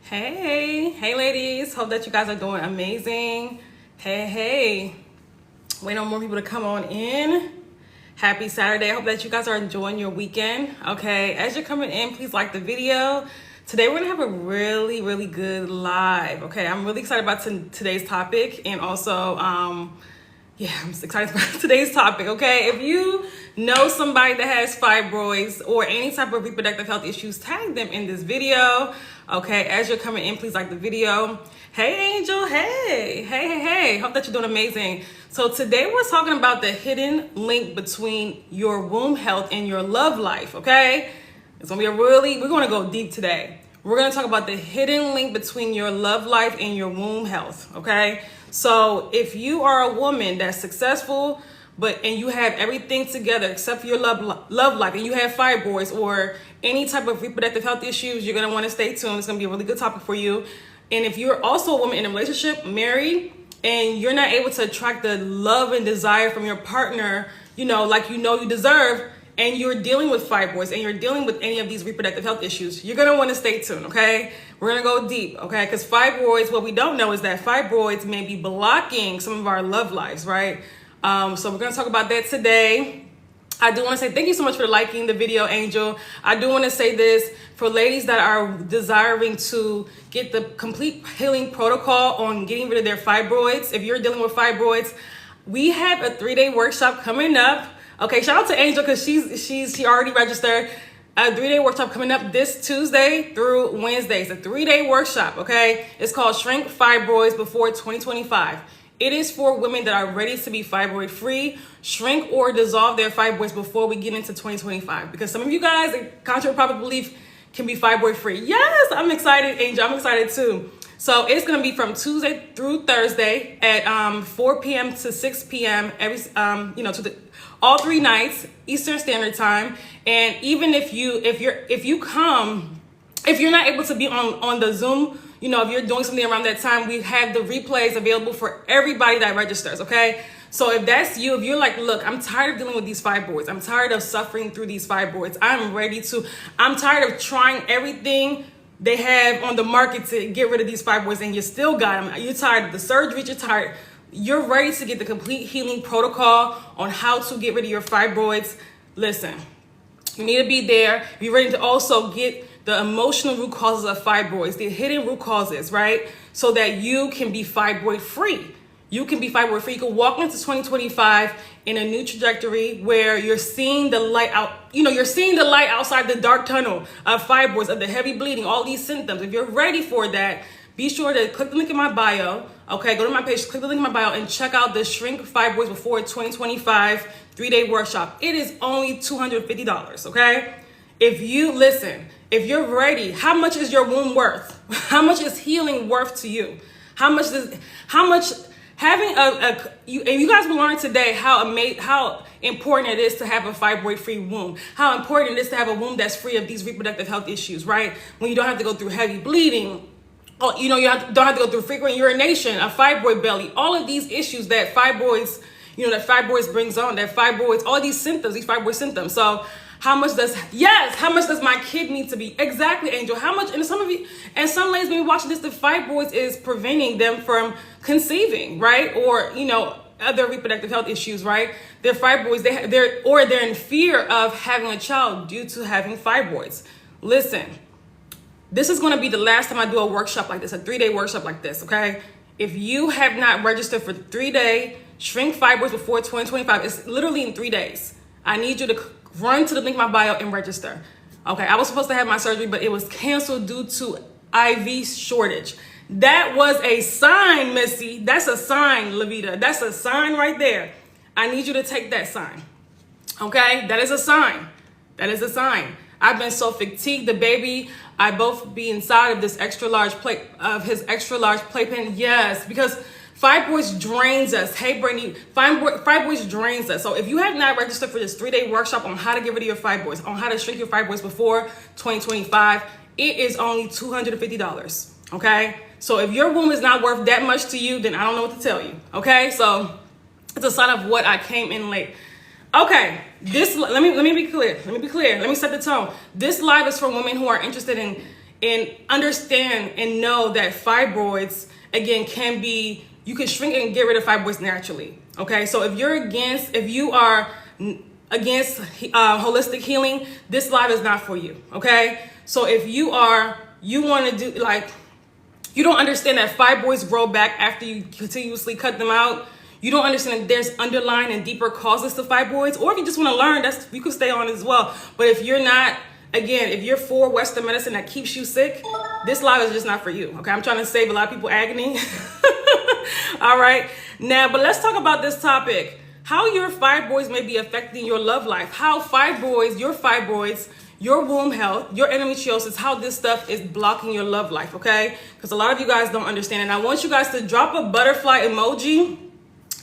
Hey ladies, hope that you guys are doing amazing. Hey, waiting on more people to come on in. Happy Saturday. I hope that you guys are enjoying your weekend. Okay, as you're coming in, please like the video. Today we're gonna have a really good live. Okay, I'm really excited about today's topic, and also I'm excited about today's topic. Okay, if you know somebody that has fibroids or any type of reproductive health issues, tag them in this video. Okay, as you're coming in, please like the video. Hey Angel, hey, hope that you're doing amazing. So today we're talking about the hidden link between your womb health and your love life. Okay, it's gonna be we're gonna go deep today. We're gonna talk about the hidden link between your love life and your womb health. Okay, so if you are a woman that's successful and you have everything together except for your love life, and you have fibroids or any type of reproductive health issues, you're going to want to stay tuned. It's going to be a really good topic for you. And if you're also a woman in a relationship, married, and you're not able to attract the love and desire from your partner, like you deserve, and you're dealing with fibroids and you're dealing with any of these reproductive health issues, you're going to want to stay tuned. Okay, we're going to go deep. Okay, because fibroids, what we don't know is that fibroids may be blocking some of our love lives, right? So we're going to talk about that today. I do want to say thank you so much for liking the video, Angel. I do want to say this for ladies that are desiring to get the complete healing protocol on getting rid of their fibroids. If you're dealing with fibroids, we have a 3-day workshop coming up. Okay, shout out to Angel because she already registered. A 3-day workshop coming up this Tuesday through Wednesday. It's a 3-day workshop, okay? It's called Shrink Fibroids Before 2025. It is for women that are ready to be fibroid free, shrink or dissolve their fibroids before we get into 2025. Because some of you guys, contrary to popular belief, can be fibroid free. Yes, I'm excited, Angel. I'm excited too. So it's going to be from Tuesday through Thursday at 4 p.m. to 6 p.m. all 3 nights Eastern Standard Time. And even if you're not able to be on the Zoom, if you're doing something around that time, we have the replays available for everybody that registers, okay? So if that's you, if you're like, look, I'm tired of dealing with these fibroids. I'm tired of suffering through these fibroids. I'm tired of trying everything they have on the market to get rid of these fibroids, and you still got them. You're tired of the surgeries. You're ready to get the complete healing protocol on how to get rid of your fibroids. Listen, you need to be there. Be ready to also get the emotional root causes of fibroids, the hidden root causes, right? So that you can be fibroid free. You can be fibroid free. You can walk into 2025 in a new trajectory where you're seeing the light out. You're seeing the light outside the dark tunnel of fibroids, of the heavy bleeding, all these symptoms. If you're ready for that, be sure to click the link in my bio. Okay, go to my page, click the link in my bio, and check out the Shrink Fibroids Before 2025 3-day workshop. It is only $250, okay? If you're ready, how much is your womb worth? How much is healing worth to you? How much having you guys will learn today how important it is to have a fibroid-free womb. How important it is to have a womb that's free of these reproductive health issues, right? When you don't have to go through heavy bleeding, you don't have to go through frequent urination, a fibroid belly, all of these issues that fibroids brings on, all these symptoms, these fibroid symptoms. So how much does my kid need to be? Exactly, Angel. How much? And some ladies may be watching this, the fibroids is preventing them from conceiving, right? Or, other reproductive health issues, right? Their fibroids, they're in fear of having a child due to having fibroids. Listen, this is going to be the last time I do a workshop like this, a 3-day workshop like this, okay? If you have not registered for the 3-day Shrink Fibroids Before 2025, it's literally in 3 days. I need you to run to the link in my bio and register. Okay, I was supposed to have my surgery, but it was canceled due to IV shortage. That was a sign, Missy. That's a sign, Levita. That's a sign right there. I need you to take that sign. Okay, that is a sign. That is a sign. I've been so fatigued. The baby, I both be inside of this extra large playpen. Yes, because fibroids drains us. Hey, Brittany, fibroids drains us. So if you have not registered for this 3-day workshop on how to get rid of your fibroids, on how to shrink your fibroids before 2025, it is only $250, okay? So if your womb is not worth that much to you, then I don't know what to tell you, okay? So it's a sign of what I came in late. Okay, let me be clear. Let me set the tone. This live is for women who are interested in and understand and know that fibroids, again, you can shrink and get rid of fibroids naturally. Okay, so if you are against holistic healing, this live is not for you. Okay, so if you want to do, like, you don't understand that fibroids grow back after you continuously cut them out. You don't understand that there's underlying and deeper causes to fibroids, or if you just want to learn, you can stay on as well. But if you're not, again, if you're for Western medicine that keeps you sick, this live is just not for you. Okay, I'm trying to save a lot of people agony. All right, now, but let's talk about this topic: how your fibroids may be affecting your love life. How fibroids, your womb health, your endometriosis, how this stuff is blocking your love life. Okay, because a lot of you guys don't understand, and I want you guys to drop a butterfly emoji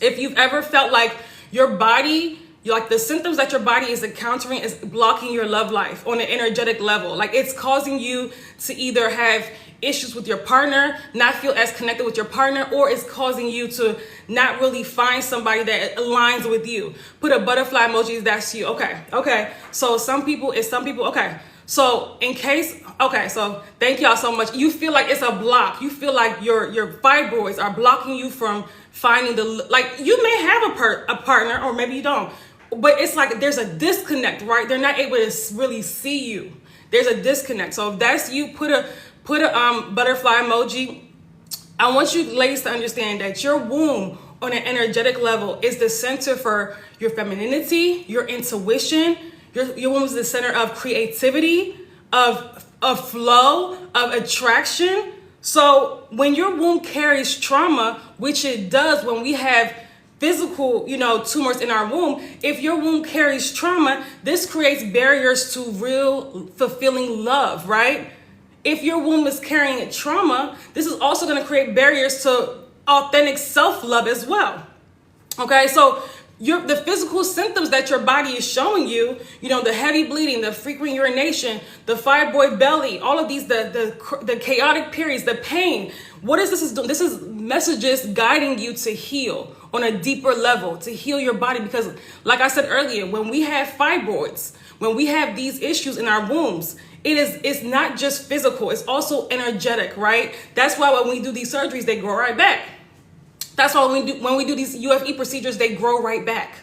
if you've ever felt like your body, like the symptoms that your body is encountering is blocking your love life on an energetic level. Like it's causing you to either have issues with your partner, not feel as connected with your partner, or it's causing you to not really find somebody that aligns with you. Put a butterfly emoji if that's you. Okay. So some people, okay. So so thank y'all so much. You feel like it's a block. You feel like your fibroids are blocking you from finding like you may have a partner, or maybe you don't, but it's like there's a disconnect, right? They're not able to really see you. There's a disconnect. So if that's you, put a butterfly emoji. I want you ladies to understand that your womb on an energetic level is the center for your femininity, your intuition. Your womb is the center of creativity, of flow, of attraction. So when your womb carries trauma, which it does when we have physical, tumors in our womb, if your womb carries trauma, this creates barriers to real fulfilling love, right? If your womb is carrying trauma, this is also going to create barriers to authentic self-love as well. Okay, so the physical symptoms that your body is showing you, the heavy bleeding, the frequent urination, the fibroid belly, all of these, the chaotic periods, the pain. What is this doing? This is messages guiding you to heal on a deeper level, to heal your body. Because like I said earlier, when we have fibroids, when we have these issues in our wombs, it's not just physical, it's also energetic, right? That's why when we do these surgeries, they grow right back. That's why when we do these UFE procedures, they grow right back.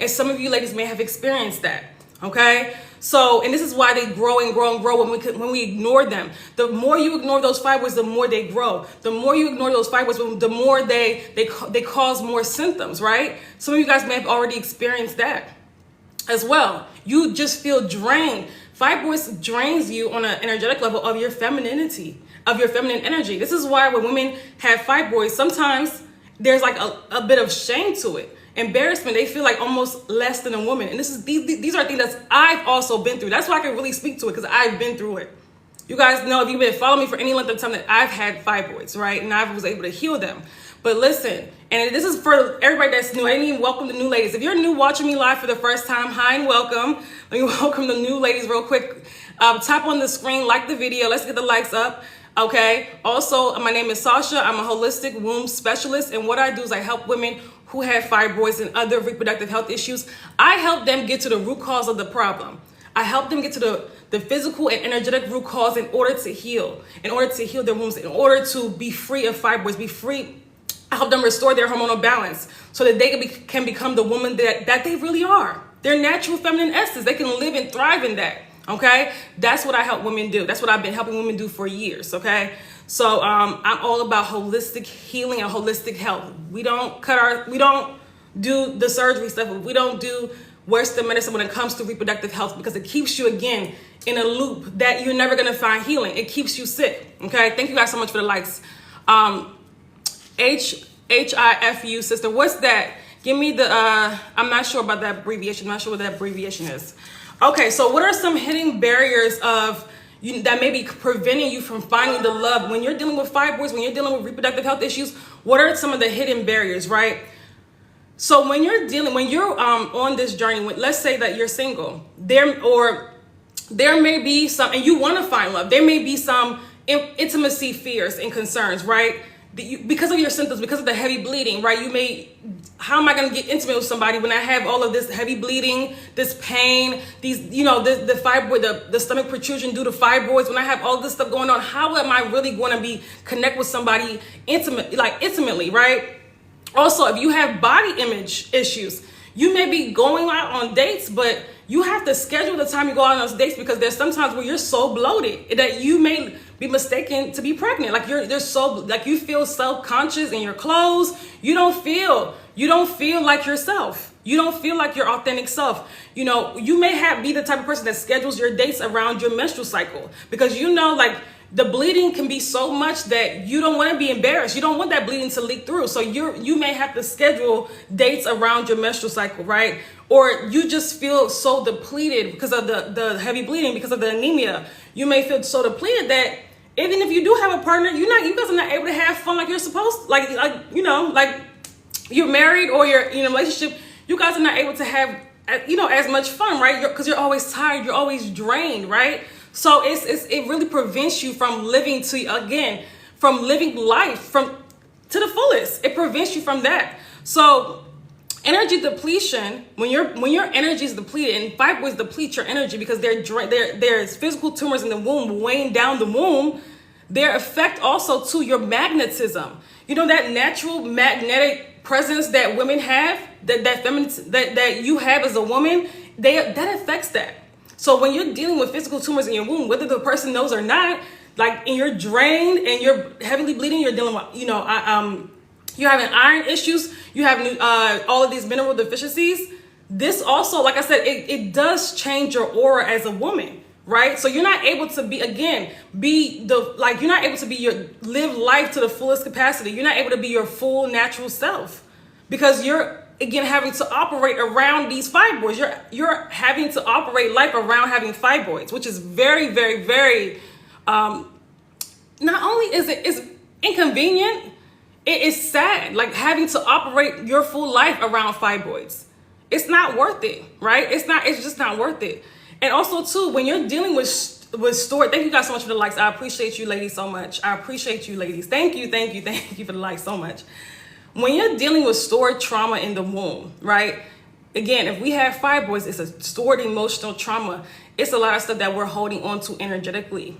And some of you ladies may have experienced that, okay? So, and this is why they grow and grow and grow when we ignore them. The more you ignore those fibroids, the more they grow. The more you ignore those fibroids, the more they cause more symptoms, right? Some of you guys may have already experienced that as well. You just feel drained. Fibroids drains you on an energetic level of your femininity, of your feminine energy. This is why when women have fibroids, sometimes there's like a bit of shame to it, embarrassment. They feel like almost less than a woman. And these are things that I've also been through. That's why I can really speak to it, because I've been through it. You guys know, if you've been following me for any length of time, that I've had fibroids, right? And I was able to heal them. But listen, and this is for everybody that's new. I didn't even welcome the new ladies. If you're new watching me live for the first time, hi and welcome. Let me welcome the new ladies real quick. Tap on the screen, like the video. Let's get the likes up. Okay. Also, my name is Sasha. I'm a holistic womb specialist. And what I do is I help women who have fibroids and other reproductive health issues. I help them get to the root cause of the problem. I help them get to the physical and energetic root cause in order to heal their wombs, in order to be free of fibroids, be free. I help them restore their hormonal balance so that they can become the woman that they really are. Their natural feminine essence. They can live and thrive in that. Okay, that's what I help women do. That's what I've been helping women do for years. Okay, so I'm all about holistic healing and holistic health. We don't do the surgery stuff. We don't do Western medicine when it comes to reproductive health, because it keeps you again in a loop that you're never gonna find healing. It keeps you sick. Okay, thank you guys so much for the likes. HIFU sister, what's that? Give me the I'm not sure about that abbreviation. I'm not sure what that abbreviation is. Okay, so what are some hidden barriers that may be preventing you from finding the love when you're dealing with fibroids, when you're dealing with reproductive health issues? What are some of the hidden barriers, right? So when you're on this journey, let's say that you're single, there may be some, and you want to find love. There may be some intimacy fears and concerns, right? because of your symptoms, because of the heavy bleeding, right? How am I going to get intimate with somebody when I have all of this heavy bleeding, this pain, the fibroid, the stomach protrusion due to fibroids? When I have all this stuff going on, how am I really going to connect with somebody intimately, right? Also, if you have body image issues, you may be going out on dates, but you have to schedule the time you go out on those dates, because there's sometimes where you're so bloated that you may be mistaken to be pregnant. Like you feel self-conscious in your clothes. You don't feel like yourself. You don't feel like your authentic self. You may be the type of person that schedules your dates around your menstrual cycle, because the bleeding can be so much that you don't want to be embarrassed. You don't want that bleeding to leak through. So you may have to schedule dates around your menstrual cycle, right? Or you just feel so depleted because of the heavy bleeding, because of the anemia. You may feel so depleted that even if you do have a partner, you guys are not able to have fun like you're supposed to. Like you're married or you're in a relationship, you guys are not able to have as much fun, right? Because you're always tired, you're always drained, right? So it really prevents you from living life to the fullest. It prevents you from that. So energy depletion, when your energy is depleted, and fibroids deplete your energy because there's physical tumors in the womb weighing down the womb. Their effect also to your magnetism. That natural magnetic presence that women have, that you have as a woman, that affects that. So when you're dealing with physical tumors in your womb, whether the person knows or not, and you're drained and you're heavily bleeding, you're dealing with, you're having iron issues, you have all of these mineral deficiencies. This also, like I said, it does change your aura as a woman, right? So you're not able to live life to the fullest capacity. You're not able to be your full natural self, because you're having to operate around these fibroids. You're having to operate life around having fibroids, which is very, very, very, not only is it's inconvenient, it is sad, having to operate your full life around fibroids. It's not worth it, right? It's just not worth it. And also too, when you're dealing with stored, thank you guys so much for the likes. I appreciate you ladies so much. I appreciate you ladies. Thank you for the likes so much. When you're dealing with stored trauma in the womb, right? Again, if we have fibroids, it's a stored emotional trauma. It's a lot of stuff that we're holding on to energetically.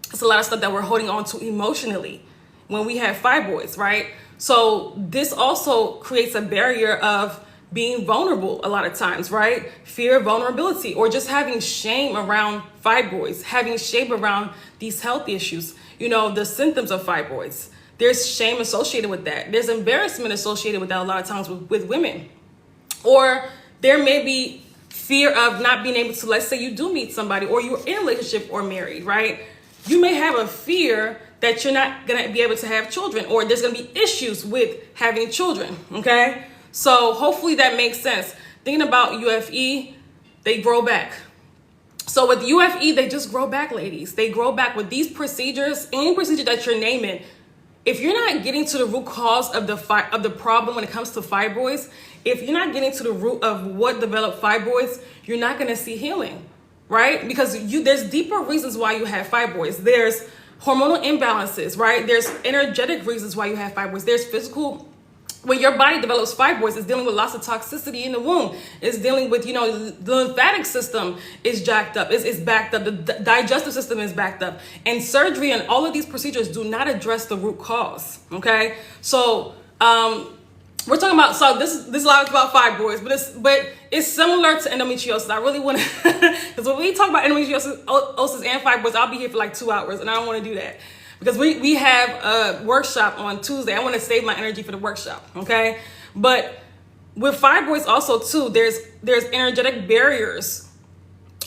It's a lot of stuff that we're holding on to emotionally when we have fibroids, right? So this also creates a barrier of being vulnerable a lot of times, right? Fear of vulnerability, or just having shame around fibroids, having shame around these health issues, the symptoms of fibroids. There's shame associated with that. There's embarrassment associated with that a lot of times with women. Or there may be fear of not being able to, let's say you do meet somebody or you're in a relationship or married, right? You may have a fear that you're not going to be able to have children, or there's going to be issues with having children, okay? So hopefully that makes sense. Thinking about UFE, they grow back. So with UFE, they just grow back, ladies. They grow back with these procedures, any procedure that you're naming. If you're not getting to the root cause of the problem when it comes to fibroids, if you're not getting to the root of what developed fibroids, you're not going to see healing, right? Because there's deeper reasons why you have fibroids. There's hormonal imbalances, right? There's energetic reasons why you have fibroids. There's physical. When your body develops fibroids, it's dealing with lots of toxicity in the womb. It's dealing with, the lymphatic system is jacked up. It's backed up. The digestive system is backed up. And surgery and all of these procedures do not address the root cause, okay? So we're talking about, so this is a lot about fibroids, but it's similar to endometriosis. I really want to, because when we talk about endometriosis and fibroids, I'll be here for like 2 hours, and I don't want to do that. Because we have a workshop on Tuesday. I want to save my energy for the workshop, okay? But with fibroids also too, there's energetic barriers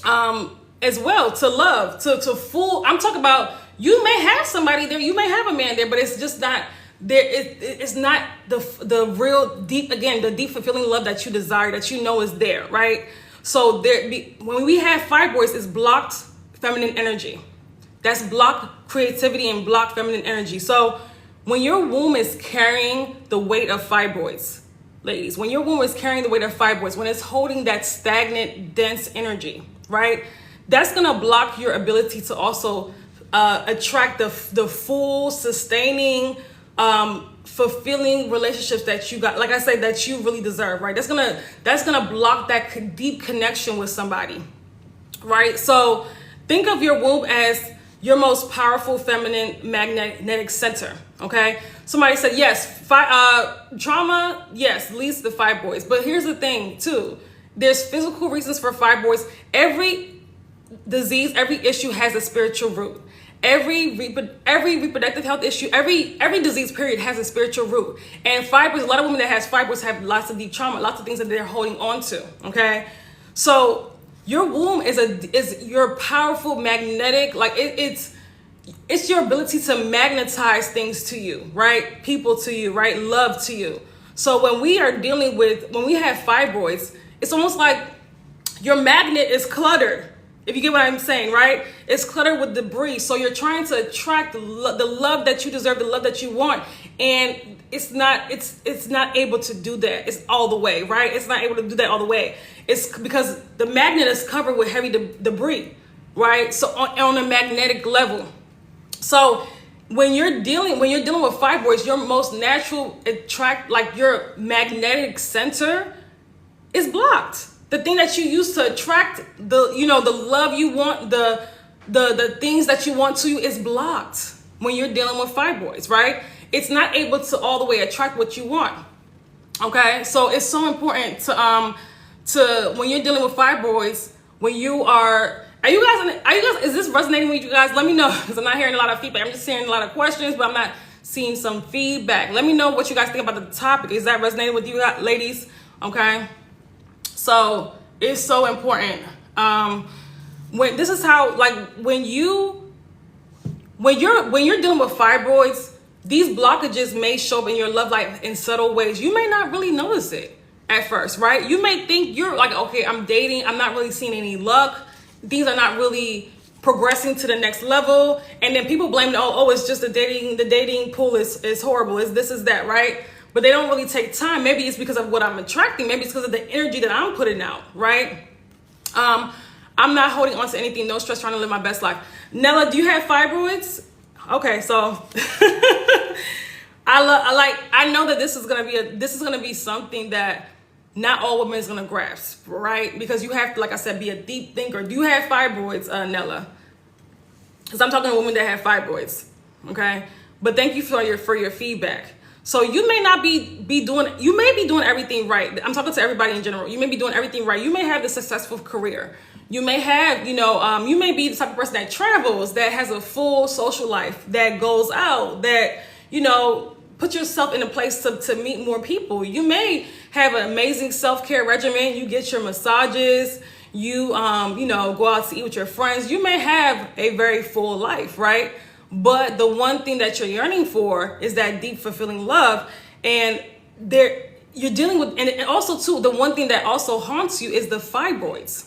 as well to love, to full. I'm talking about, you may have somebody there, you may have a man there, but it's just not there. It's not the real deep, again, the deep fulfilling love that you desire, that you know is there, right? So when we have fibroids, it's blocked feminine energy. That's blocked creativity and blocked feminine energy. So when your womb is carrying the weight of fibroids, ladies, when your womb is carrying the weight of fibroids, when it's holding that stagnant, dense energy, right? That's going to block your ability to also attract the full, sustaining, fulfilling relationships that you got, like I said, that you really deserve, right? That's gonna block that deep connection with somebody, right? So think of your womb as your most powerful feminine magnetic center, okay? Somebody said, yes, trauma, yes, leads to the fibroids. But here's the thing, too. There's physical reasons for fibroids. Every disease, every issue has a spiritual root. Every reproductive health issue, every disease period has a spiritual root. And fibroids, a lot of women that has fibroids have lots of deep trauma, lots of things that they're holding on to, okay? So your womb is your powerful magnetic, like it's your ability to magnetize things to you, right? People to you, right? Love to you. So when we have fibroids, it's almost like your magnet is cluttered. If you get what I'm saying, right? It's cluttered with debris. So you're trying to attract the love that you deserve, the love that you want. And it's not able to do that. It's all the way, right? It's not able to do that all the way. It's because the magnet is covered with heavy debris, right? So on a magnetic level. So when you're dealing with fibroids, your most natural your magnetic center is blocked. The thing that you use to attract the love you want, the things that you want to you is blocked when you're dealing with fibroids, right? It's not able to all the way attract what you want. Okay, so it's so important to when you're dealing with fibroids, when you are you guys, is this resonating with you guys? Let me know, because I'm not hearing a lot of feedback. I'm just hearing a lot of questions, but I'm not seeing some feedback. Let me know what you guys think about the topic. Is that resonating with you ladies? Okay. So it's so important. When you're dealing with fibroids, these blockages may show up in your love life in subtle ways. You may not really notice it at first, right? You may think you're like, okay, I'm dating, I'm not really seeing any luck. Things are not really progressing to the next level. And then people blame, it's just the dating pool is horrible. Is this, is that, right? But they don't really take time. Maybe it's because of what I'm attracting. Maybe it's because of the energy that I'm putting out, right? I'm not holding on to anything. No stress, trying to live my best life. Nella, do you have fibroids? Okay, so I know that this is gonna be something that not all women is gonna grasp, right? Because you have to, like I said, be a deep thinker. Do you have fibroids, Nella? Because I'm talking to women that have fibroids, okay? But thank you for your feedback. So you may not be doing everything right. I'm talking to everybody in general. You may be doing everything right. You may have a successful career. You may have, you may be the type of person that travels, that has a full social life, that goes out, that, put yourself in a place to meet more people. You may have an amazing self-care regimen. You get your massages. You, go out to eat with your friends. You may have a very full life, right? But the one thing that you're yearning for is that deep, fulfilling love. And you're dealing with, and also too, the one thing that also haunts you is the fibroids.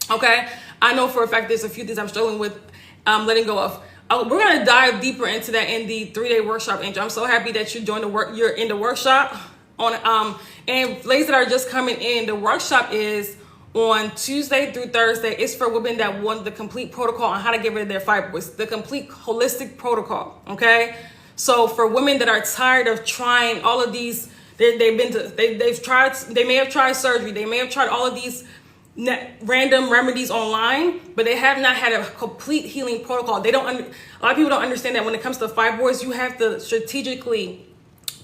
Okay? I know for a fact there's a few things I'm struggling with letting go of. We're going to dive deeper into that in the 3-day workshop, Angel. I'm so happy that you joined you're in the workshop. And ladies that are just coming in, the workshop is on Tuesday through Thursday. It's for women that want the complete protocol on how to get rid of their fibroids, the complete holistic protocol, okay? So for women that are tired of trying all of these, they may have tried surgery, they may have tried all of these random remedies online, but they have not had a complete healing protocol. A lot of people don't understand that when it comes to fibroids, you have to strategically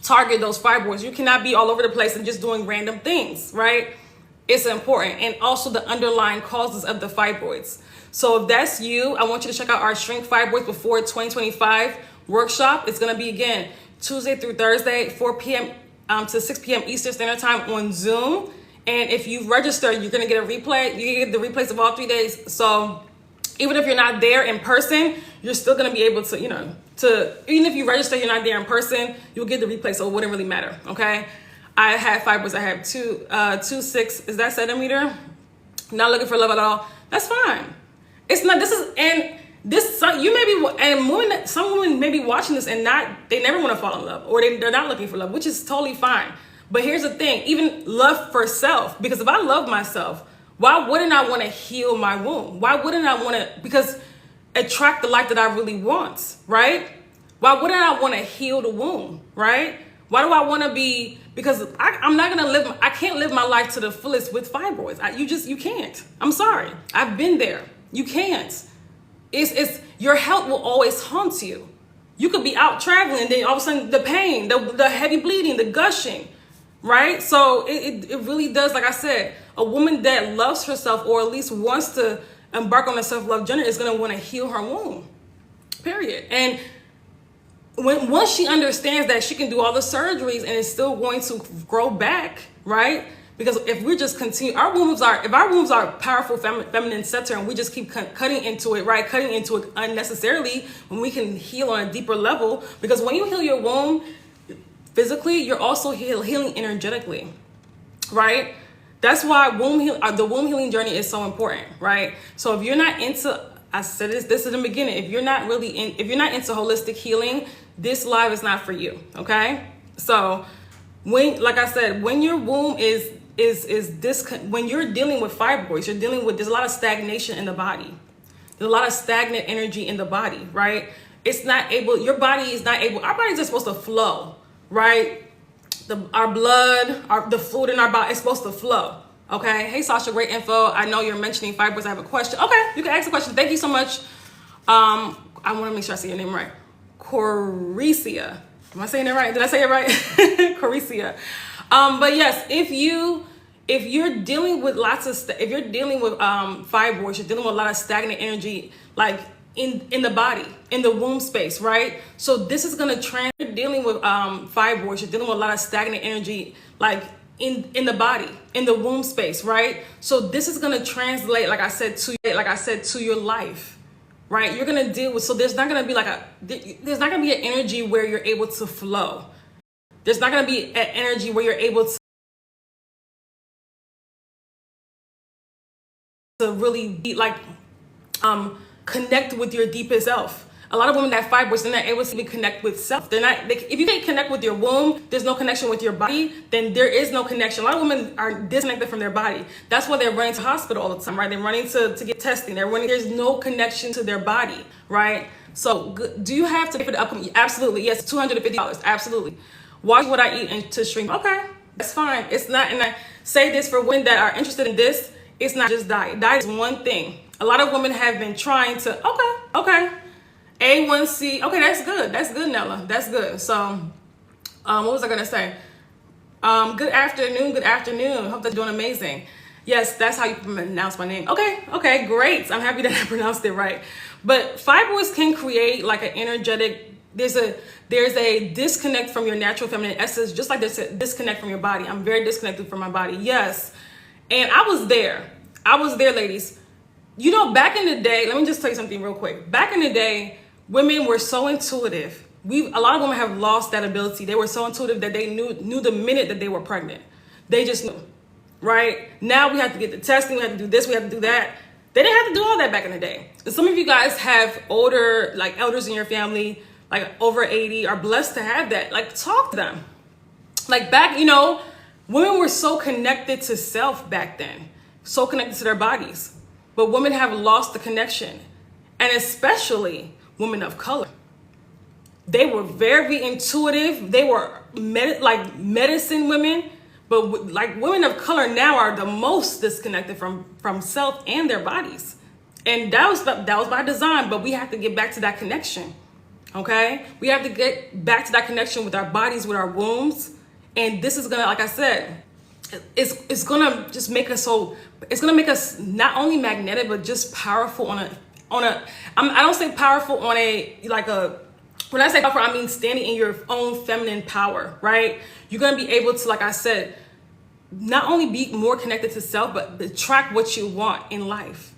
target those fibroids. You cannot be all over the place and just doing random things, right? It's important. And also the underlying causes of the fibroids. So if that's you, I want you to check out our Shrink Fibroids Before 2025 workshop. It's going to be, again, Tuesday through Thursday, 4 p.m. To 6 p.m. Eastern Standard Time on Zoom. And if you register, you're going to get a replay. You get the replays of all 3 days. So even if you're not there in person, you're still going to be able to, even if you register, you're not there in person, you'll get the replay. So it wouldn't really matter. Okay. I have fibroids. I have 2.6. Is that centimeter? Not looking for love at all. That's fine. It's not. You may be, and some women may be watching this and they never want to fall in love, or they're not looking for love, which is totally fine. But here's the thing, even love for self, because if I love myself, why wouldn't I want to heal my womb? Why wouldn't I want to, attract the life that I really want, right? Why wouldn't I want to heal the womb, right? Why do I want to be, because I'm not going to live, I can't live my life to the fullest with fibroids. You can't. I'm sorry. I've been there. You can't. It's your health will always haunt you. You could be out traveling, then all of a sudden the pain, the heavy bleeding, the gushing, right? So it really does, like I said, a woman that loves herself, or at least wants to embark on a self-love journey, is going to want to heal her womb, period. And once she understands that she can do all the surgeries and it's still going to grow back, right? Because if we just continue, if our wombs are powerful feminine center, and we just keep cutting into it, right? Cutting into it unnecessarily, when we can heal on a deeper level. Because when you heal your womb physically, you're also healing energetically, right? That's why the womb healing journey is so important, right? So if you're not into, I said this in the beginning, if you're not into holistic healing, this live is not for you, okay? So like I said, when your womb when you're dealing with fibroids, there's a lot of stagnation in the body. There's a lot of stagnant energy in the body, right? Your body is not able, our bodies are supposed to flow, right? Our blood, the fluid in our body is supposed to flow. Okay. Hey, Sasha, great info. I know you're mentioning fibroids. I have a question. Okay, you can ask a question. Thank you so much. I want to make sure I say your name right. 𝐒𝐲𝐳. Am I saying it right? Did I say it right? 𝐒𝐲𝐳. But yes, if you're dealing with if you're dealing with fibroids, you're dealing with a lot of stagnant energy, like in the body, in the womb space, right? So this is going to you're dealing with fibroids, you're dealing with a lot of stagnant energy, like in the body, in the womb space, right? So this is going to translate, like I said, to your life, right? You're going to deal with, so there's not going to be there's not going to be an energy where you're able to flow. There's not going to be an energy where you're able to really be connect with your deepest self. A lot of women that have fibroids, they're not able to connect with self. If you can't connect with your womb, there's no connection with your body, then there is no connection. A lot of women are disconnected from their body. That's why they're running to the hospital all the time, right? They're running to get testing. There's no connection to their body, right? So do you have to pay for the upcoming? Absolutely. Yes, $250. Absolutely. Watch what I eat and to shrink. Okay, that's fine. It's not, and I say this for women that are interested in this, it's not just diet. Diet is one thing. A lot of women have been trying to, okay. A1C, okay, that's good. That's good, Nella. That's good. So, what was I gonna say? Good afternoon. Hope they're doing amazing. Yes, that's how you pronounce my name. Okay, great. I'm happy that I pronounced it right. But fibroids can create like an energetic, there's a disconnect from your natural feminine essence, just like there's a disconnect from your body. I'm very disconnected from my body. Yes. And I was there, ladies. You know, back in the day, let me just tell you something real quick. Back in the day, women were so intuitive. A lot of women have lost that ability. They were so intuitive that they knew the minute that they were pregnant. They just knew, right? Now we have to get the testing. We have to do this. We have to do that. They didn't have to do all that back in the day. And some of you guys have older, like elders in your family, like over 80, are blessed to have that. Like, talk to them. Like back, women were so connected to self back then, so connected to their bodies. But women have lost the connection, and especially women of color. They were very intuitive. They were medicine women, but like women of color now are the most disconnected from self and their bodies. And that was by design, but we have to get back to that connection, okay? We have to get back to that connection with our bodies, with our wombs. And this is gonna, like I said, it's gonna just make us it's gonna make us not only magnetic, but just powerful I don't say powerful when I say powerful, I mean standing in your own feminine power, right? You're gonna be able to, like I said, not only be more connected to self, but attract what you want in life.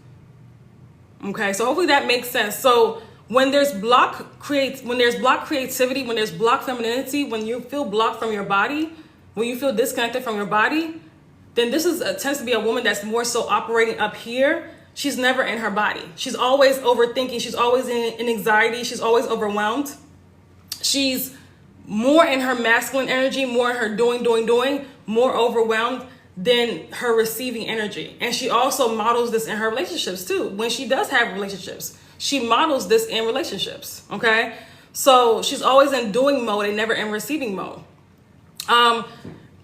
Okay, so hopefully that makes sense. So when there's block creativity, when there's block femininity, when you feel blocked from your body, when you feel disconnected from your body, then this tends to be a woman that's more so operating up here. She's never in her body. She's always overthinking. She's always in anxiety. She's always overwhelmed. She's more in her masculine energy, more in her doing, more overwhelmed than her receiving energy. And she also models this in her relationships too. When she does have relationships, she models this in relationships, okay? So she's always in doing mode and never in receiving mode.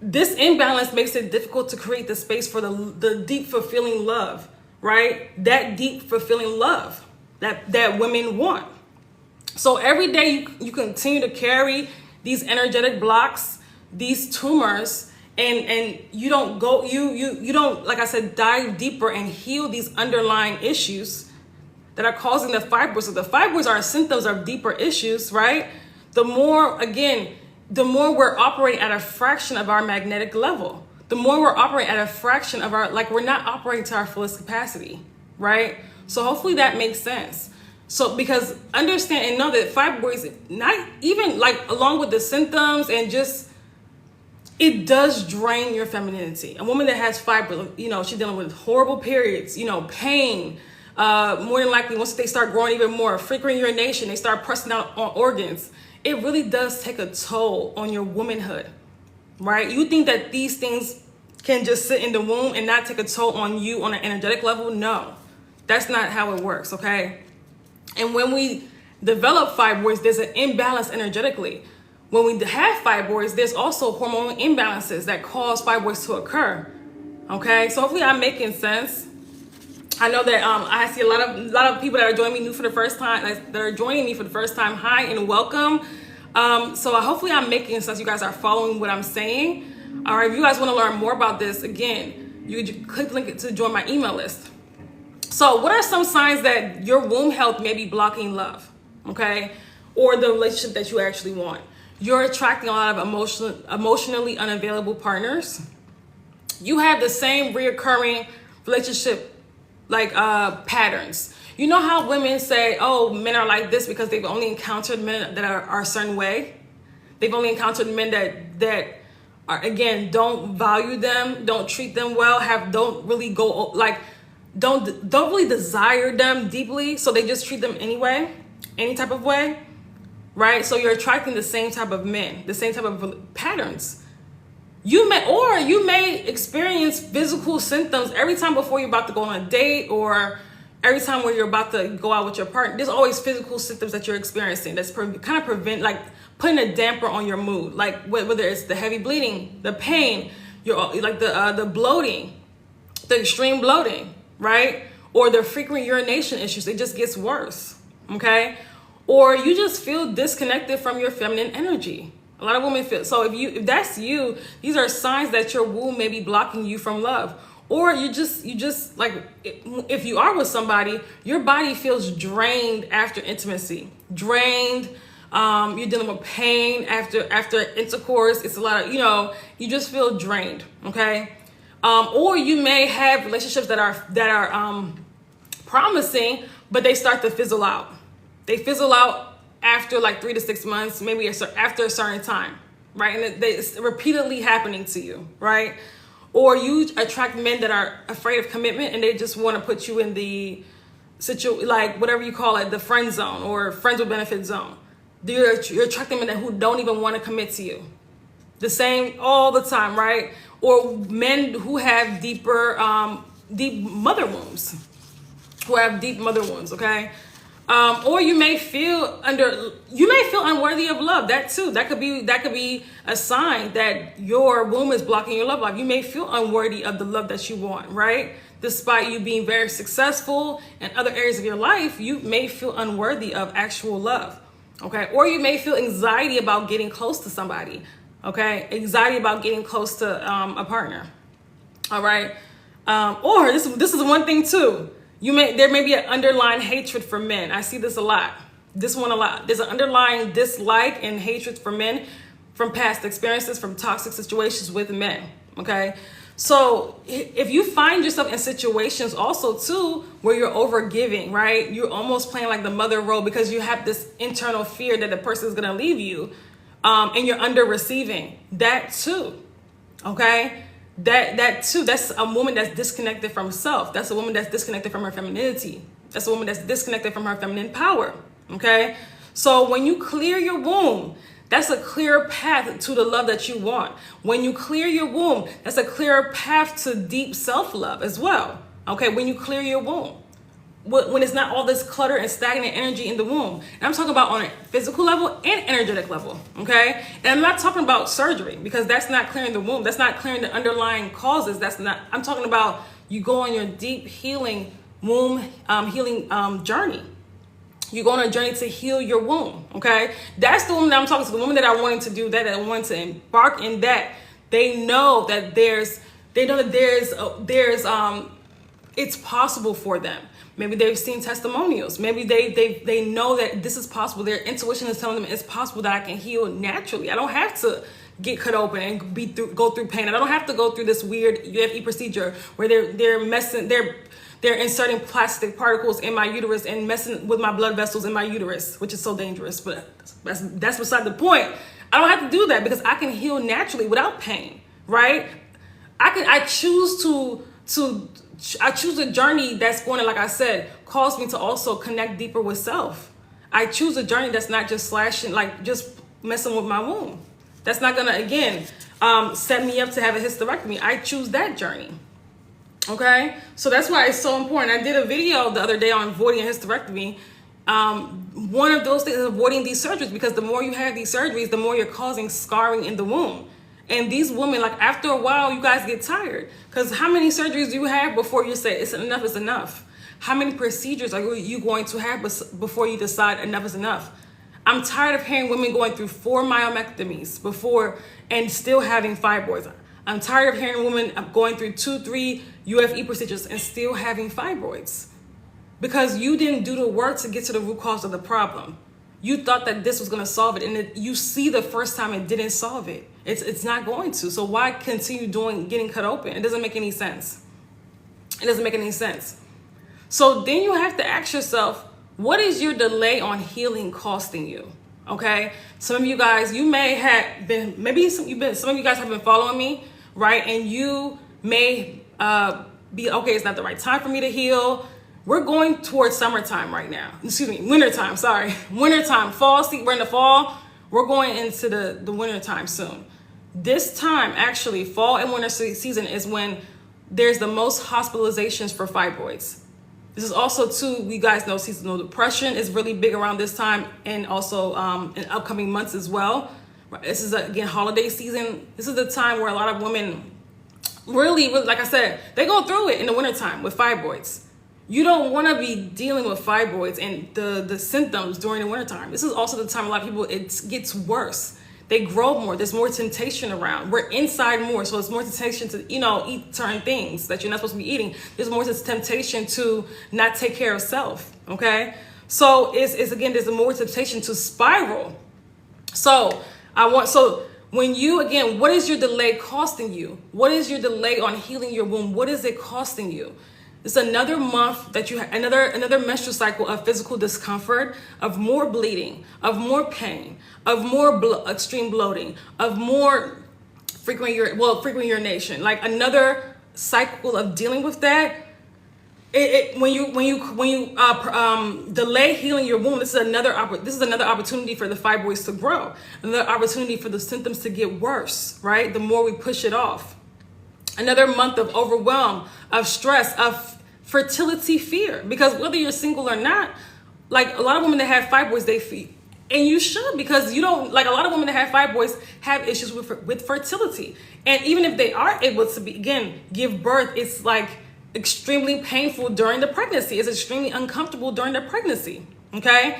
This imbalance makes it difficult to create the space for the deep, fulfilling love, right? That deep, fulfilling love that women want. So every day you continue to carry these energetic blocks, these tumors, and you don't go, you don't, like I said, dive deeper and heal these underlying issues that are causing the fibroids. So the fibroids are symptoms of deeper issues, right? The more we're operating at a fraction of our magnetic level, the more we're operating at a fraction of our, like, we're not operating to our fullest capacity, right? So hopefully that makes sense. So because understand and know that fibroids, not even like along with the symptoms and just, it does drain your femininity. A woman that has fibroids, you know, she's dealing with horrible periods, you know, pain, more than likely once they start growing even more, frequent urination, they start pressing out on organs. It really does take a toll on your womanhood, right? You think that these things can just sit in the womb and not take a toll on you on an energetic level? No, that's not how it works, okay? And when we develop fibroids, there's an imbalance energetically. When we have fibroids, there's also hormonal imbalances that cause fibroids to occur, okay? So hopefully I'm making sense. I know that I see a lot of people that are joining me new for the first time, that are joining me for the first time. Hi and welcome. So hopefully I'm making sense. You guys are following what I'm saying. All right, if you guys want to learn more about this, again, you click the link to join my email list. So what are some signs that your womb health may be blocking love, okay? Or the relationship that you actually want? You're attracting a lot of emotionally unavailable partners. You have the same reoccurring relationship patterns. You know how women say, oh, men are like this because they've only encountered men that are a certain way? They've only encountered men that are, again, don't value them, don't treat them well, don't really go, like, don't really desire them deeply, so they just treat them anyway, any type of way, right? So you're attracting the same type of men, the same type of patterns. You may experience physical symptoms every time before you're about to go on a date, or every time where you're about to go out with your partner. There's always physical symptoms that you're experiencing that's kind of prevent, putting a damper on your mood. Like whether it's the heavy bleeding, the pain, the bloating, the extreme bloating, right? Or the frequent urination issues. It just gets worse, okay? Or you just feel disconnected from your feminine energy. A lot of women feel, so if that's you, these are signs that your womb may be blocking you from love. Or you just like, if you are with somebody, your body feels drained after intimacy, drained. You're dealing with pain after intercourse. It's a lot of, you just feel drained. Okay. Or you may have relationships that are promising, but they start to fizzle out. They fizzle out after like 3 to 6 months, maybe after a certain time, right? And it's repeatedly happening to you, right? Or you attract men that are afraid of commitment and they just want to put you in the whatever you call it, the friend zone or friends with benefit zone. You're attracting men who don't even want to commit to you. The same all the time, right? Or men who have deep mother wounds, okay? Or you may feel unworthy of love. That too. That could be a sign that your womb is blocking your love life. You may feel unworthy of the love that you want, right? Despite you being very successful in other areas of your life, you may feel unworthy of actual love. Okay. Or you may feel anxiety about getting close to somebody. Okay. Anxiety about getting close to a partner. All right. Or this is one thing too. There may be an underlying hatred for men. I see this a lot. This one a lot. There's an underlying dislike and hatred for men from past experiences, from toxic situations with men. Okay. So if you find yourself in situations also too where you're overgiving, right? You're almost playing like the mother role because you have this internal fear that the person is going to leave you, and you're under receiving that too. Okay. That too, that's a woman that's disconnected from self. That's a woman that's disconnected from her femininity. That's a woman that's disconnected from her feminine power. Okay. So when you clear your womb, that's a clear path to the love that you want. When you clear your womb, that's a clear path to deep self-love as well. Okay. When you clear your womb. when it's not all this clutter and stagnant energy in the womb. And I'm talking about on a physical level and energetic level, okay? And I'm not talking about surgery, because that's not clearing the womb. That's not clearing the underlying causes. I'm talking about you go on your deep healing womb healing journey. You go on a journey to heal your womb, okay? That's the woman that I'm talking to, the woman that I wanted to do that I wanted to embark in that. They know that it's possible for them. Maybe they've seen testimonials. Maybe they know that this is possible. Their intuition is telling them it's possible that I can heal naturally. I don't have to get cut open and go through pain. I don't have to go through this weird UFE procedure where they're inserting plastic particles in my uterus and messing with my blood vessels in my uterus, which is so dangerous. But that's beside the point. I don't have to do that because I can heal naturally without pain, right? I choose a journey that's going to, like I said, cause me to also connect deeper with self. I choose a journey that's not just slashing, like just messing with my womb. That's not going to, again, set me up to have a hysterectomy. I choose that journey. Okay? So that's why it's so important. I did a video the other day on avoiding a hysterectomy. One of those things is avoiding these surgeries, because the more you have these surgeries, the more you're causing scarring in the womb. And these women, like after a while, you guys get tired. Because how many surgeries do you have before you say it's enough? How many procedures are you going to have before you decide enough is enough? I'm tired of hearing women going through 4 myomectomies before and still having fibroids. I'm tired of hearing women going through 2-3 UFE procedures and still having fibroids. Because you didn't do the work to get to the root cause of the problem. You thought that this was going to solve it, and you see the first time it didn't solve it. It's not going to. So why continue getting cut open? It doesn't make any sense. It doesn't make any sense. So then you have to ask yourself, what is your delay on healing costing you? Okay, some of you guys, you may have been, some of you guys have been following me, right? And you may be, okay, it's not the right time for me to heal. We're going towards summertime right now. Excuse me, wintertime, sorry. Wintertime, fall, we're in the fall. We're going into the wintertime soon. This time, actually, fall and winter season is when there's the most hospitalizations for fibroids. This is also, too, you guys know seasonal depression is really big around this time, and also in upcoming months as well. This is, again, holiday season. This is the time where a lot of women really, like I said, they go through it in the wintertime with fibroids. You don't want to be dealing with fibroids and the symptoms during the wintertime. This is also the time a lot of people, it gets worse. They grow more. There's more temptation around. We're inside more, so it's more temptation to, eat certain things that you're not supposed to be eating. There's more temptation to not take care of self, okay? So it's again, there's more temptation to spiral. So when you, again, what is your delay costing you? What is your delay on healing your womb? What is it costing you? It's another month that you have, another menstrual cycle of physical discomfort, of more bleeding, of more pain, of more extreme bloating, of more frequent urination. Like another cycle of dealing with that. When you delay healing your womb, this is another opportunity for the fibroids to grow, another opportunity for the symptoms to get worse. Right, the more we push it off. Another month of overwhelm, of stress, of fertility fear. Because whether you're single or not, like a lot of women that have fibroids, they feel, and you should, because you don't, like a lot of women that have fibroids have issues with fertility. And even if they are able to give birth, it's like extremely painful during the pregnancy. It's extremely uncomfortable during the pregnancy. Okay?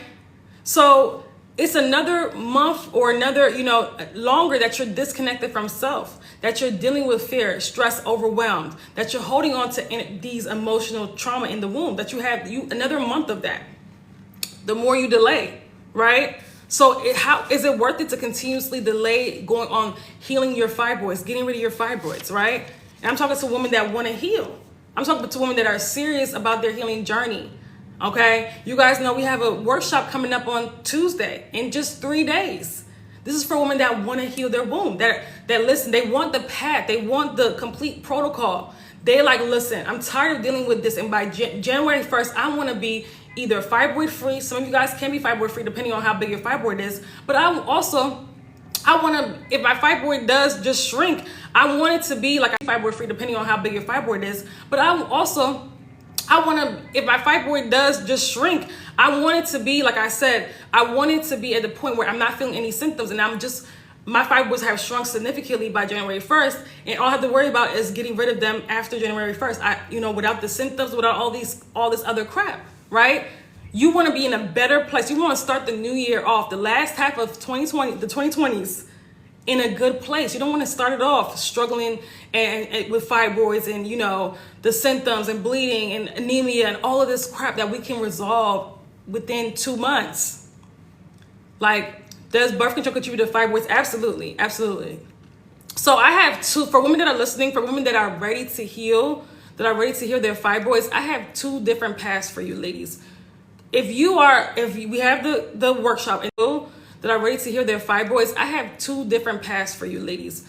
So it's another month or another, longer that you're disconnected from self, that you're dealing with fear, stress, overwhelmed, that you're holding on to these emotional trauma in the womb, that you have another month of that. The more you delay, right? So how is it worth it to continuously delay going on healing your fibroids, getting rid of your fibroids, right? And I'm talking to women that want to heal. I'm talking to women that are serious about their healing journey. Okay, you guys know we have a workshop coming up on Tuesday in just 3 days. This is for women that want to heal their womb, that listen, they want the path, they want the complete protocol. They like, listen, I'm tired of dealing with this, and by January 1st, I want to be either fibroid free. Some of you guys can be fibroid free depending on how big your fibroid is, but I want to, if my fibroid does just shrink, I want it to be like fibroid free depending on how big your fibroid is, but I also I want to, if my fibroid does just shrink, I want it to be, like I said, I want it to be at the point where I'm not feeling any symptoms and my fibroids have shrunk significantly by January 1st. And all I have to worry about is getting rid of them after January 1st. Without the symptoms, without all this other crap, right? You want to be in a better place. You want to start the new year off, the last half of 2020, the 2020s, in a good place. You don't want to start it off struggling and with fibroids and the symptoms and bleeding and anemia and all of this crap that we can resolve within 2 months. Like, does birth control contribute to fibroids? Absolutely, absolutely. So I have two, for women that are listening, for women that are ready to heal, that are ready to heal their fibroids, I have two different paths for you, ladies. If we have the workshop and that are ready to heal their fibroids, I have two different paths for you, ladies.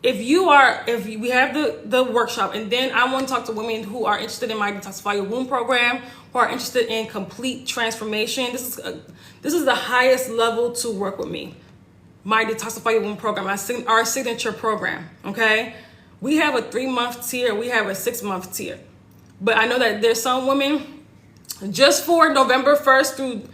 If we have the workshop, and then I want to talk to women who are interested in my Detoxify Your Womb program, who are interested in complete transformation. This is the highest level to work with me. My Detoxify Your Womb program, our signature program. Okay, we have a 3-month tier, we have a 6-month tier, but I know that there's some women just for November 1st through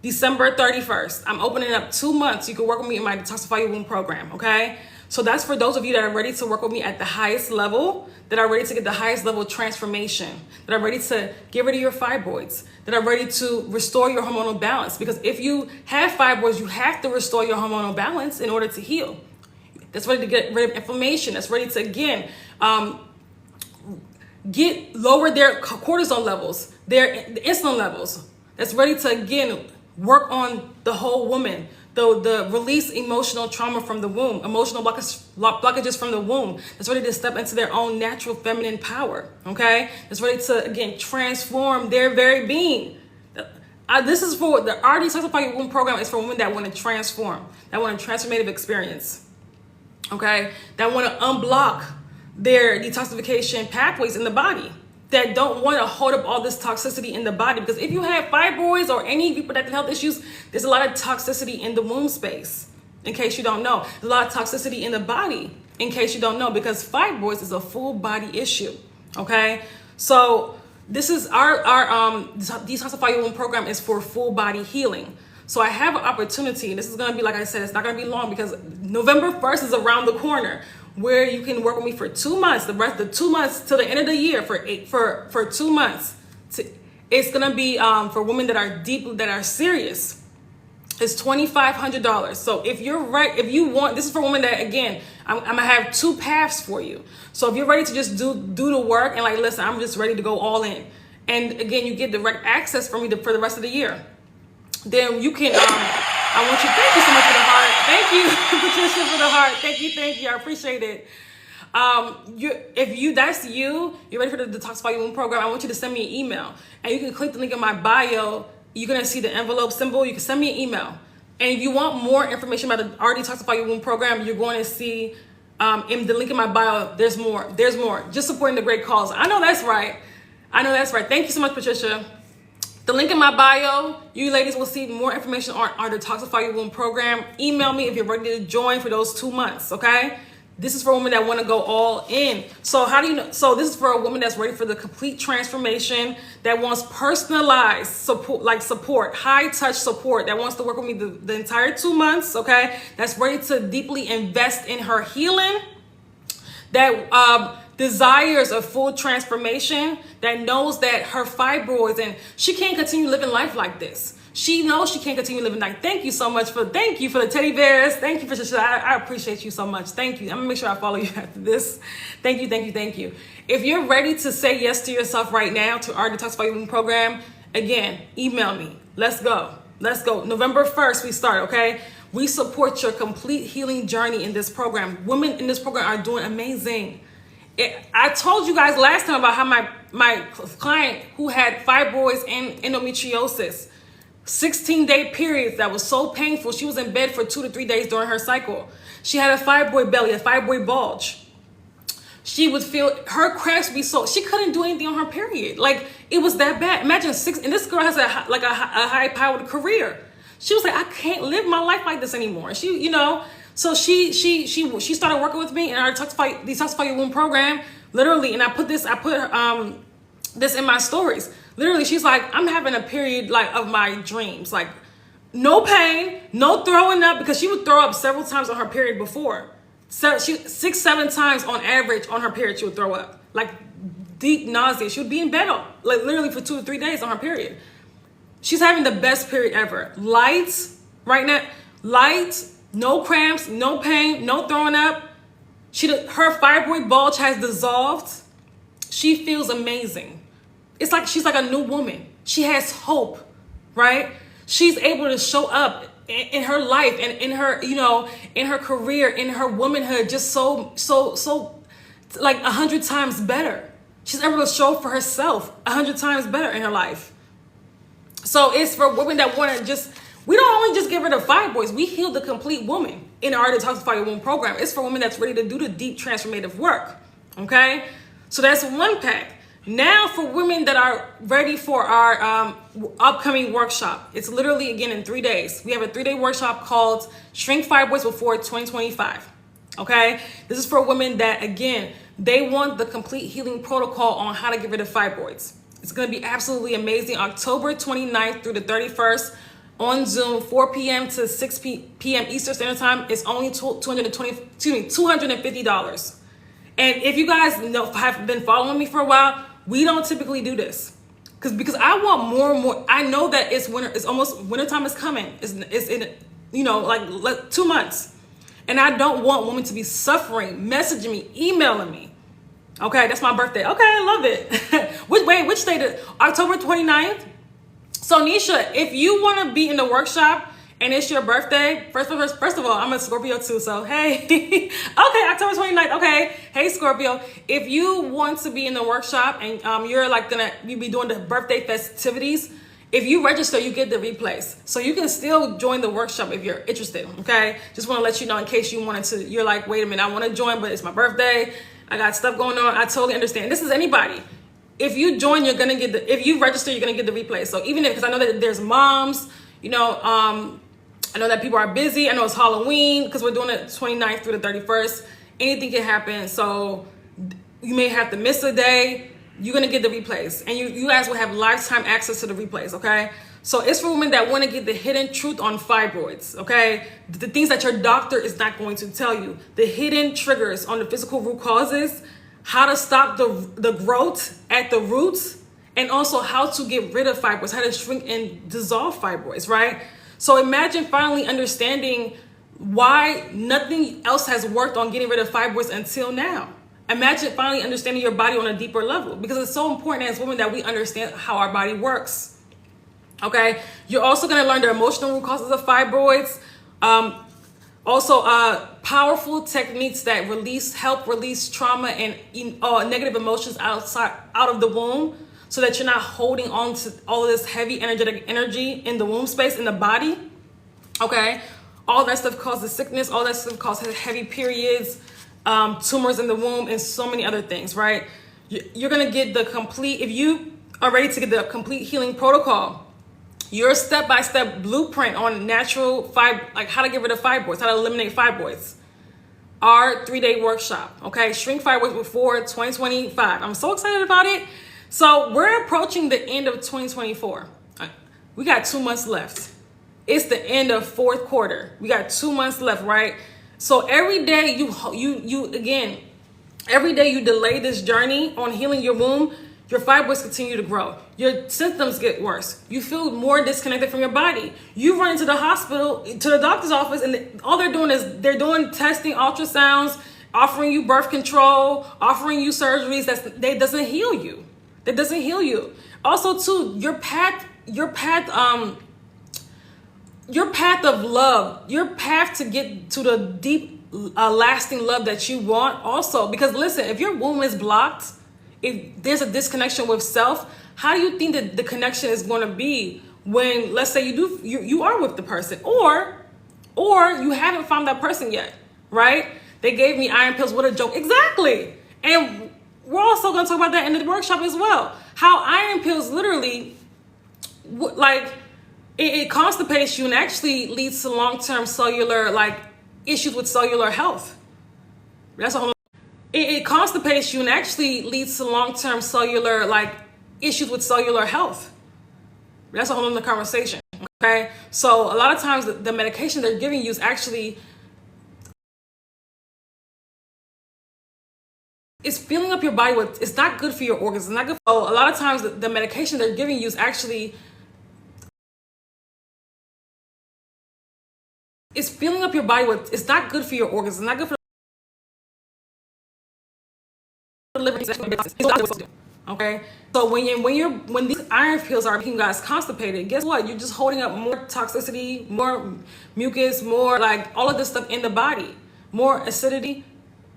December 31st. I'm opening up 2 months. You can work with me in my Detoxify Your Womb program, okay? So that's for those of you that are ready to work with me at the highest level, that are ready to get the highest level of transformation, that are ready to get rid of your fibroids, that are ready to restore your hormonal balance. Because if you have fibroids, you have to restore your hormonal balance in order to heal. That's ready to get rid of inflammation. That's ready to, again, lower their cortisol levels, their insulin levels. That's ready to, again, work on the whole woman, the release emotional trauma from the womb, emotional blockages from the womb. That's ready to step into their own natural feminine power, okay? That's ready to, again, transform their very being. This is for the Detoxify Your Womb program is for women that want to transform, that want a transformative experience, okay? That want to unblock their detoxification pathways in the body, that don't want to hold up all this toxicity in the body. Because if you have fibroids or any reproductive health issues, there's a lot of toxicity in the womb space, in case you don't know. There's a lot of toxicity in the body, in case you don't know, because fibroids is a full body issue, okay? So this is our Detoxify Your Womb program is for full body healing. So I have an opportunity, and this is going to be, like I said, it's not going to be long because November 1st is around the corner, where you can work with me for 2 months, the 2 months till the end of the year for 2 months. It's gonna be for women that are serious. It's $2,500. So if you want, this is for women that, again, I'm gonna have two paths for you. So if you're ready to just do the work and like, listen, I'm just ready to go all in, and again, you get direct access from me for the rest of the year, then you can. I want you, thank you so much for the heart. Thank you, Patricia, for the heart. Thank you. I appreciate it. If you're ready for the Detoxify Your Womb program, I want you to send me an email. And you can click the link in my bio. You're going to see the envelope symbol. You can send me an email. And if you want more information about the Detoxify Your Womb program, you're going to see in the link in my bio, there's more. Just supporting the great cause. I know that's right. Thank you so much, Patricia. The link in my bio, you ladies will see more information on our Detoxify Your Womb program. Email me if you're ready to join for those 2 months, okay? This is for women that want to go all in. So how do you know? So this is for a woman that's ready for the complete transformation, that wants personalized support, high touch support, that wants to work with me the entire 2 months, okay? That's ready to deeply invest in her healing, that desires a full transformation, that knows that her fibroids, and she can't continue living life like this. She knows she can't continue living like. Thank you for the teddy bears. Thank you for I appreciate you so much. Thank you. I'm gonna make sure I follow you after this. Thank you. If you're ready to say yes to yourself right now to our Detoxify Your Womb program, again, email me. Let's go. November 1st we start, okay? We support your complete healing journey in this program. Women in this program are doing amazing. I told you guys last time about how my client who had fibroids and endometriosis, 16-day periods that was so painful. She was in bed for 2 to 3 days during her cycle. She had a fibroid belly, a fibroid bulge. She would feel her cramps be so, she couldn't do anything on her period. Like, it was that bad. Imagine and this girl has a high-powered career. She was like, I can't live my life like this anymore. So she started working with me in our Detoxify Your Womb program, literally. And I put this in my stories. Literally, she's like, I'm having a period like of my dreams, like no pain, no throwing up, because she would throw up several times on her period before. So she 6-7 times on average on her period she would throw up, like deep nausea. She would be in bed like literally for 2 to 3 days on her period. She's having the best period ever. Lights right now, lights, no cramps, no pain, no throwing up. Her fibroid bulge has dissolved. She feels amazing. It's like she's like a new woman. She has hope, right? She's able to show up in her life and in her, you know, in her career, in her womanhood, just so like 100 times better. She's able to show for herself 100 times better in her life. So it's for women that want to just, we don't only just get rid of fibroids, we heal the complete woman in our Detoxify Your Womb program. It's for women that's ready to do the deep transformative work, okay? So that's one pack. Now for women that are ready for our upcoming workshop, it's literally, again, in 3 days. We have a 3-day workshop called Shrink Fibroids Before 2025, okay? This is for women that, again, they want the complete healing protocol on how to get rid of fibroids. It's going to be absolutely amazing. October 29th through the 31st on Zoom, 4 p.m. to 6 p.m. Eastern Standard Time. It's only $250. And if you guys have been following me for a while, we don't typically do this because I want more and more. I know that it's winter. It's almost wintertime is coming. It's in, you know, like 2 months. And I don't want women to be suffering, messaging me, emailing me. Okay, that's my birthday. Okay, I love it. Which date is October 29th? So Nisha, if you want to be in the workshop and it's your birthday, first of all, I'm a Scorpio too, so hey. Okay, October 29th. Okay, hey Scorpio. If you want to be in the workshop and you're like you be doing the birthday festivities, if you register, you get the replays. So you can still join the workshop if you're interested, okay? Just want to let you know in case you wanted to, you're like, wait a minute, I want to join, but it's my birthday. I got stuff going on. I totally understand. This is anybody. If you join, you're going to get if you register, you're going to get the replay. So even if, because I know that there's moms, you know, I know that people are busy. I know it's Halloween because we're doing it 29th through the 31st. Anything can happen. So you may have to miss a day. You're going to get the replays. And you guys will have lifetime access to the replays, okay? So it's for women that want to get the hidden truth on fibroids, okay? The things that your doctor is not going to tell you. The hidden triggers on the physical root causes, how to stop the growth at the roots, and also how to get rid of fibroids, how to shrink and dissolve fibroids, right? So imagine finally understanding why nothing else has worked on getting rid of fibroids until now. Imagine finally understanding your body on a deeper level, because it's so important as women that we understand how our body works. Okay, you're also going to learn the emotional root causes of fibroids. Also, powerful techniques that help release trauma and negative emotions out of the womb, so that you're not holding on to all of this heavy energetic energy in the womb space, in the body. Okay, all that stuff causes sickness. All that stuff causes heavy periods, tumors in the womb, and so many other things. Right? You're going to get the complete. If you are ready to get the complete healing protocol, your step-by-step blueprint on natural like how to get rid of fibroids, how to eliminate fibroids. Our 3-day workshop, okay? Shrink Fibroids Before 2025. I'm so excited about it. So we're approaching the end of 2024. We got 2 months left. It's the end of 4th quarter. We got 2 months left, right? So every day every day you delay this journey on healing your womb, your fibroids continue to grow. Your symptoms get worse. You feel more disconnected from your body. You run into the hospital, to the doctor's office, and all they're doing is they're doing testing, ultrasounds, offering you birth control, offering you surgeries. That doesn't heal you. That doesn't heal you. Also, too, your path of love, your path to get to the deep, lasting love that you want. Also, because listen, if your womb is blocked, if there's a disconnection with self, how do you think that the connection is going to be when, let's say you are with the person, or you haven't found that person yet, right? They gave me iron pills. What a joke. Exactly. And we're also going to talk about that in the workshop as well. How iron pills literally, like, it constipates you and actually leads to long-term cellular, like, issues with cellular health. That's a whole. It constipates you and actually leads to long-term cellular, like, issues with cellular health. That's a whole other conversation. Okay, so a lot of times the medication they're giving you is actually it's filling up your body with, it's not good for your organs. It's not good. So a lot of times the medication they're giving you is actually it's filling up your body with, it's not good for your organs. It's not good for the liver. Okay, so when these iron pills are making you guys constipated, guess what? You're just holding up more toxicity, more mucus, more like all of this stuff in the body, more acidity,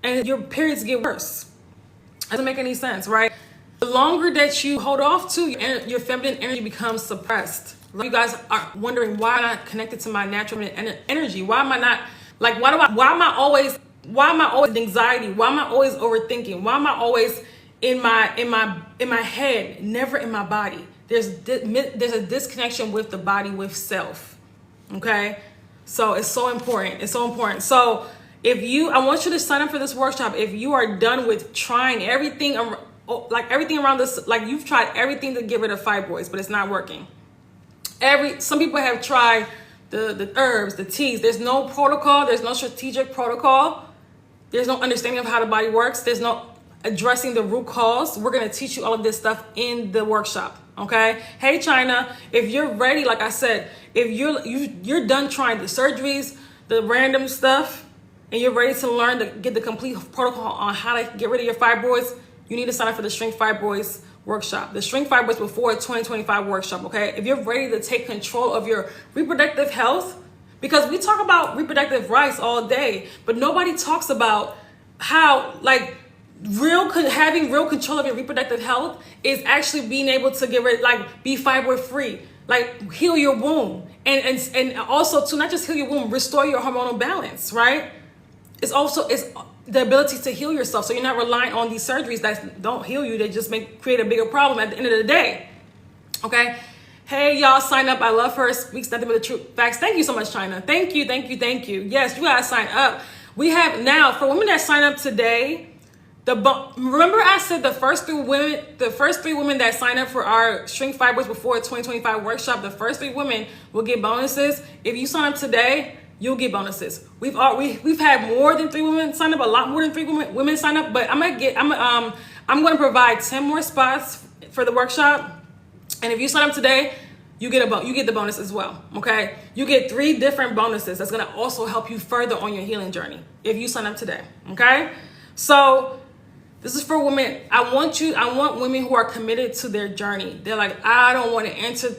and your periods get worse. Doesn't make any sense, right? The longer that you hold off to, your feminine energy becomes suppressed. You guys are wondering, why am I not connected to my natural energy? Why am I not like? Why am I always in anxiety? Why am I always overthinking? Why am I always in my head, never in my body? There's a disconnection with the body, with self. Okay, so it's so important. It's so important. So I want you to sign up for this workshop if you are done with trying everything, like everything around this, like you've tried everything to get rid of fibroids, but it's not working. Some people have tried the herbs, the teas. There's no protocol. There's no strategic protocol. There's no understanding of how the body works. There's no addressing the root cause. We're going to teach you all of this stuff in the workshop. Okay. Hey, China, if you're ready, like I said, if you're done trying the surgeries, the random stuff, and you're ready to learn to get the complete protocol on how to get rid of your fibroids, you need to sign up for the Shrink Fibroids workshop, the Shrink Fibroids Before 2025 workshop. Okay. If you're ready to take control of your reproductive health, because we talk about reproductive rights all day, but nobody talks about how like having real control of your reproductive health is actually being able to get rid, like be fibroid free, like heal your womb, and also to not just heal your womb, restore your hormonal balance, right? It's the ability to heal yourself, so you're not relying on these surgeries that don't heal you. They just create a bigger problem at the end of the day. Okay. Hey, y'all, sign up. I love her. Speaks nothing but the truth. Facts. Thank you so much, China. Thank you. Yes, you gotta sign up. We have now for women that sign up today. Remember I said the first three women that sign up for our Shrink Fibroids Before 2025 workshop, the first 3 women will get bonuses. If you sign up today, you'll get bonuses. We've had more than 3 women sign up, a lot more than 3 women sign up, but I'm gonna provide 10 more spots for the workshop. And if you sign up today, you get the bonus as well. Okay, you get 3 different bonuses that's gonna also help you further on your healing journey if you sign up today. Okay, so this is for women. I want women who are committed to their journey. They're like, I don't want to enter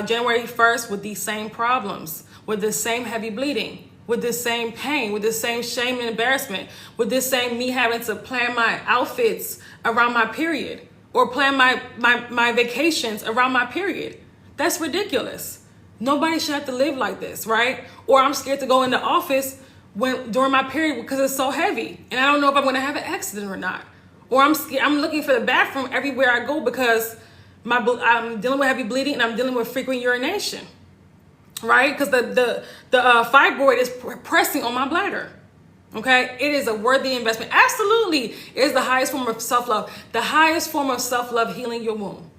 January 1st with these same problems, with the same heavy bleeding, with the same pain, with the same shame and embarrassment, with this same me having to plan my outfits around my period, or plan my vacations around my period. That's ridiculous. Nobody should have to live like this, right? Or I'm scared to go in the office during my period because it's so heavy, and I don't know if I'm going to have an accident or not. Or I'm looking for the bathroom everywhere I go because I'm dealing with heavy bleeding and I'm dealing with frequent urination, right? Because the fibroid is pressing on my bladder. Okay, it is a worthy investment. Absolutely, it is the highest form of self-love. The highest form of self-love, healing your womb.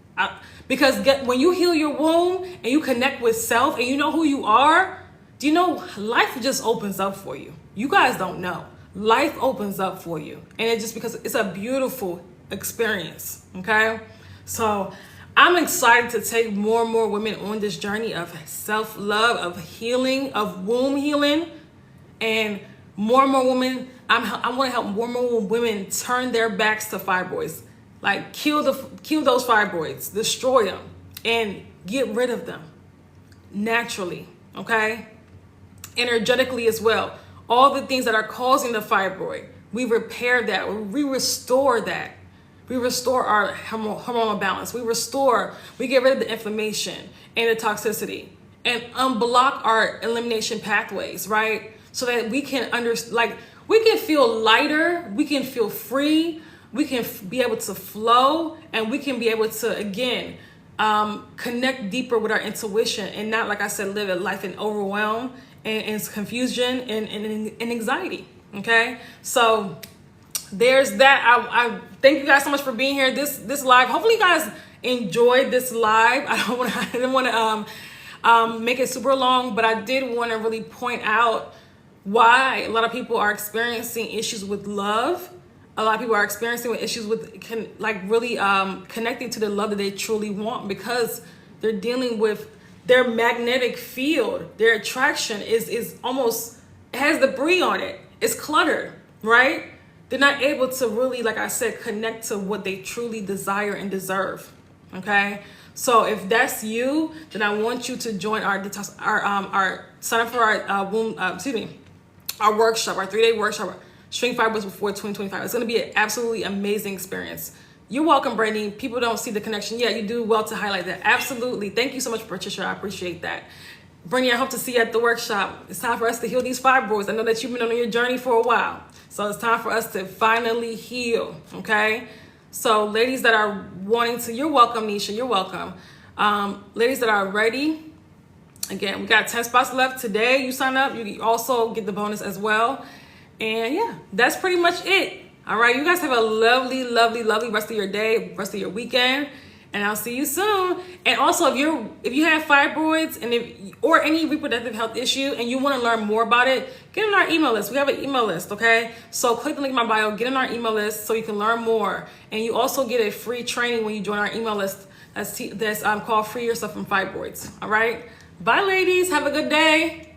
Because when you heal your womb and you connect with self and you know who you are, do you know life just opens up for you? You guys don't know. Life opens up for you, and it's just because it's a beautiful experience. Okay, so I'm excited to take more and more women on this journey of self-love, of healing, of womb healing, and more and more women. I want to help more and more women turn their backs to fibroids, like kill those fibroids, destroy them, and get rid of them naturally. Okay, energetically as well. All the things that are causing the fibroid, we repair that. We restore that. We restore our hormonal balance. We get rid of the inflammation and the toxicity and unblock our elimination pathways, right? So that we can we can feel lighter, we can feel free, we can be able to flow, and we can be able to, again, connect deeper with our intuition and not, like I said, live a life in overwhelm and confusion and anxiety. Okay, so there's that. I thank you guys so much for being here. This live. Hopefully you guys enjoyed this live. I didn't want to make it super long, but I did want to really point out why a lot of people are experiencing issues with love. A lot of people are experiencing issues with really connecting to the love that they truly want, because they're dealing with their magnetic field. Their attraction is almost, it has debris on it. It's cluttered, right? They're not able to really, like I said, connect to what they truly desire and deserve. Okay, so if that's you, then I want you to join our sign up for our workshop, our 3-day workshop, Shrink Fibers Before 2025. It's going to be an absolutely amazing experience. You're welcome, Brittany. People don't see the connection. Yeah, you do well to highlight that. Absolutely. Thank you so much, Patricia. I appreciate that. Brittany, I hope to see you at the workshop. It's time for us to heal these fibroids. I know that you've been on your journey for a while, so it's time for us to finally heal. Okay. So ladies that are wanting to, you're welcome, Nisha. You're welcome. Ladies that are ready. Again, we got 10 spots left today. You sign up, you also get the bonus as well. And yeah, that's pretty much it. All right, you guys have a lovely, lovely, lovely rest of your day, rest of your weekend, and I'll see you soon. And also, if you have fibroids or any reproductive health issue and you want to learn more about it, get on our email list. We have an email list, okay? So click the link in my bio, get on our email list so you can learn more. And you also get a free training when you join our email list that's called Free Yourself from Fibroids. All right. Bye, ladies. Have a good day.